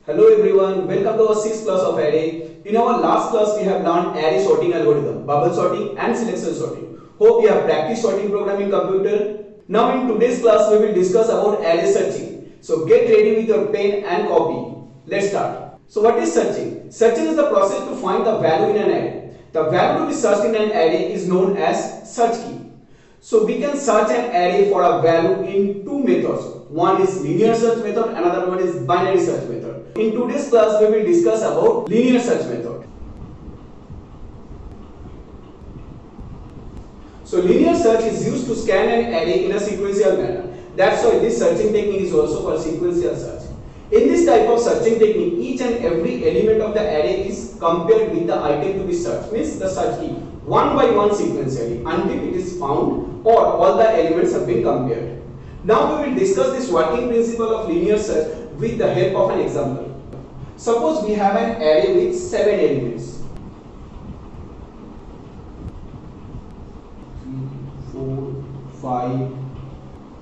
Hello everyone, welcome to our 6th class of array. In our last class we have learned array sorting algorithm, bubble sorting and selection sorting. Hope you have practiced sorting program in computer. Now in today's class we will discuss about array searching. So get ready with your pen and copy. Let's start. So what is searching? Searching is the process to find the value in an array. The value to be searched in an array is known as search key. So we can search an array for a value in two methods. One is linear search method, another one is binary search method. In today's class, we will discuss about linear search method. So linear search is used to scan an array in a sequential manner. That's why this searching technique is also called sequential search. In this type of searching technique, each and every element of the array is compared with the item to be searched, means the search key, one by one sequentially until it is found or all the elements have been compared. Now we will discuss this working principle of linear search with the help of an example. Suppose we have an array with 7 elements. 3, 4, 5,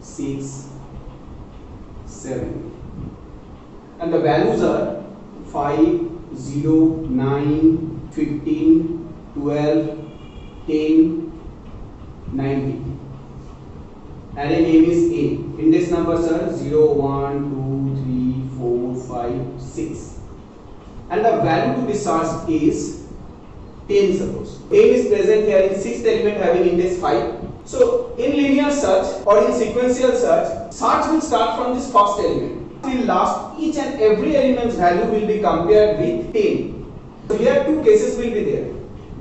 6, 7. And the values are 5, 0, 9, 15, 12, 10, 19. Array name is A. Index numbers are 0, 1, 2, 3, 4, 5, 6. And the value to be searched is 10 suppose. 10 is present here in 6th element having index 5. So in linear search or in sequential search, search will start from this first element. Till last, each and every element's value will be compared with 10. So here two cases will be there.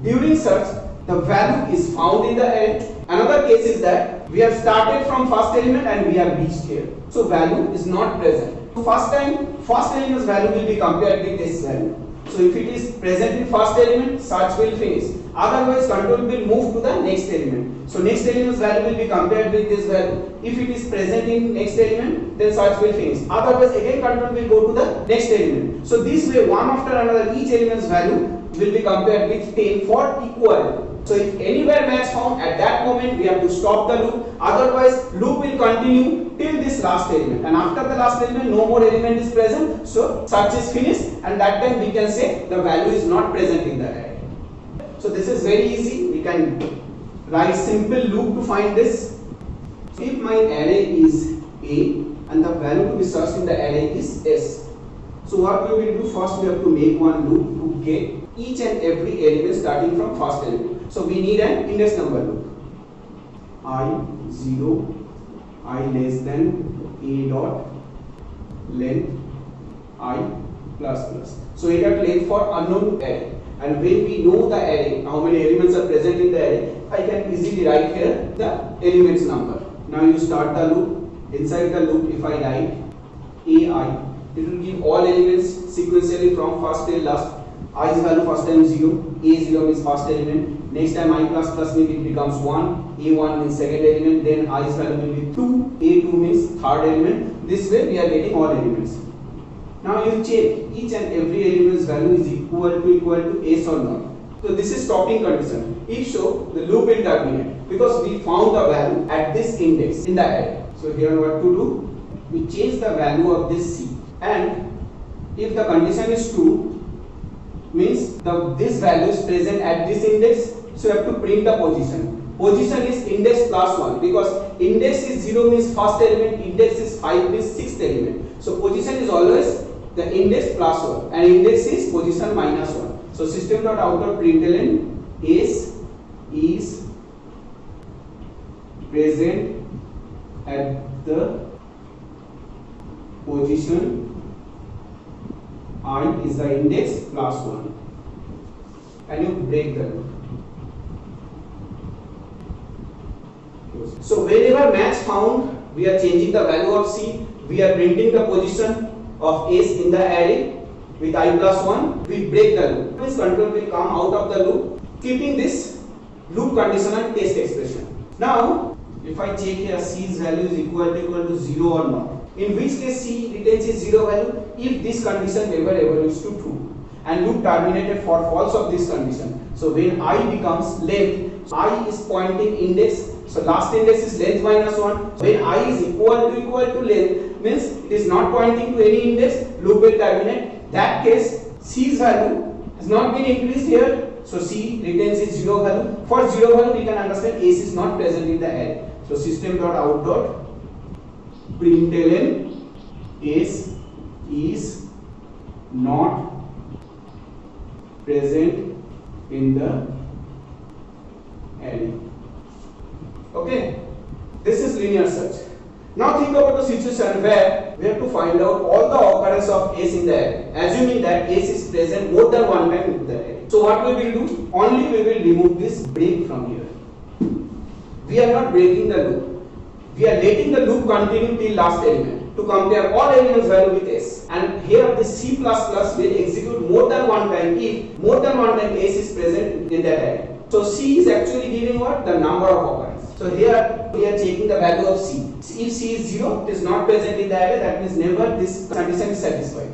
During search, the value is found in the array. Another case is that we have started from first element and we have reached here. So value is not present. So first time, first element's value will be compared with this value. So if it is present in first element, search will finish. Otherwise, control will move to the next element. So next element's value will be compared with this value. If it is present in next element, then search will finish. Otherwise, again control will go to the next element. So this way, one after another, each element's value will be compared with 10 for equal. So if anywhere match found, at that moment we have to stop the loop. Otherwise, loop will continue till this last element. And after the last element, no more element is present. So search is finished, and that time we can say the value is not present in the array. So this is very easy. We can write simple loop to find this. If my array is A and the value to be searched in the array is S. So what we will do first, we have to make one loop to get each and every element starting from first element. So we need an index number loop. I 0, I less than A dot length I plus plus. So A dot length for unknown array. And when we know the array, how many elements are present in the array, I can easily write here the elements number. Now you start the loop. Inside the loop, if I write AI, it will give all elements sequentially from first till last. I's value first time 0, A0 means first element, next time I plus plus means it becomes 1, A1 means second element, then I's value will be 2, A2 means third element. This way we are getting all elements. Now you check each and every element's value is equal to S or not. So this is stopping condition. If so, the loop will terminate because we found the value at this index in the array. So here what to do? We change the value of this C, and if the condition is true, means this value is present at this index, so you have to print the position. Position is index plus 1 because index is 0 means first element, index is 5 means 6th element. So position is always the index plus 1 and index is position minus 1. So system.out.println S is present at the position I is the index plus 1, and you break the loop. So whenever match found, we are changing the value of C, we are printing the position of S in the array with I plus 1, we break the loop. This control will come out of the loop, keeping this loop conditional test expression. Now, if I check here C's value is equal to 0 or not, in which case C retains its 0 value if this condition never evaluates to true, and loop terminated for false of this condition. So when I becomes length, I is pointing index, so last index is length minus 1. When I is equal to length, means it is not pointing to any index, loop will terminate. That case C's value has not been increased here, so C retains its 0 value. For 0 value we can understand S is not present in the array. So system.out.println S is not present in the array. Okay, this is linear search. Now think about the situation where we have to find out all the occurrence of S in the array, assuming that S is present more than one time in the array. So what we will do? Only we will remove this break from here. We are not breaking the loop. We are letting the loop continue till last element to compare all elements value with S. And here this C++ will execute more than one time if more than one time S is present in that array. So C is actually giving what? The number of occurrences. So here we are checking the value of C. If C is 0, it is not present in the array, that means never this condition is satisfied.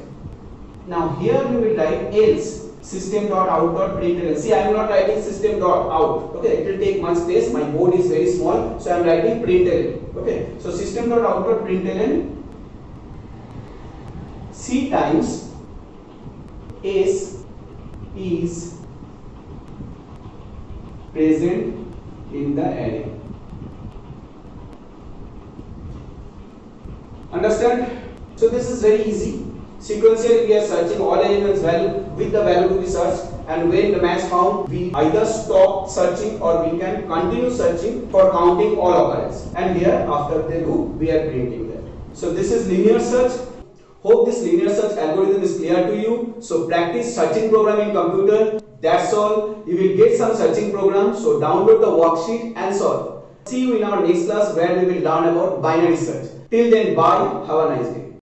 Now here we will write else system.out.println. See, I am not writing system.out. Okay, it will take much space. My board is very small, so I am writing println. Okay, so system.out.println C times S is present in the array. Understand? So this is very easy. Sequentially we are searching all elements value with the value to be searched, and when the match found, we either stop searching or we can continue searching for counting all occurrences. And here after the loop we are printing that. So this is linear search. Hope this linear search algorithm is clear to you. So practice searching program in computer. That's all. You will get some searching program. So download the worksheet and solve. See you in our next class where we will learn about binary search. Till then, bye. Have a nice day.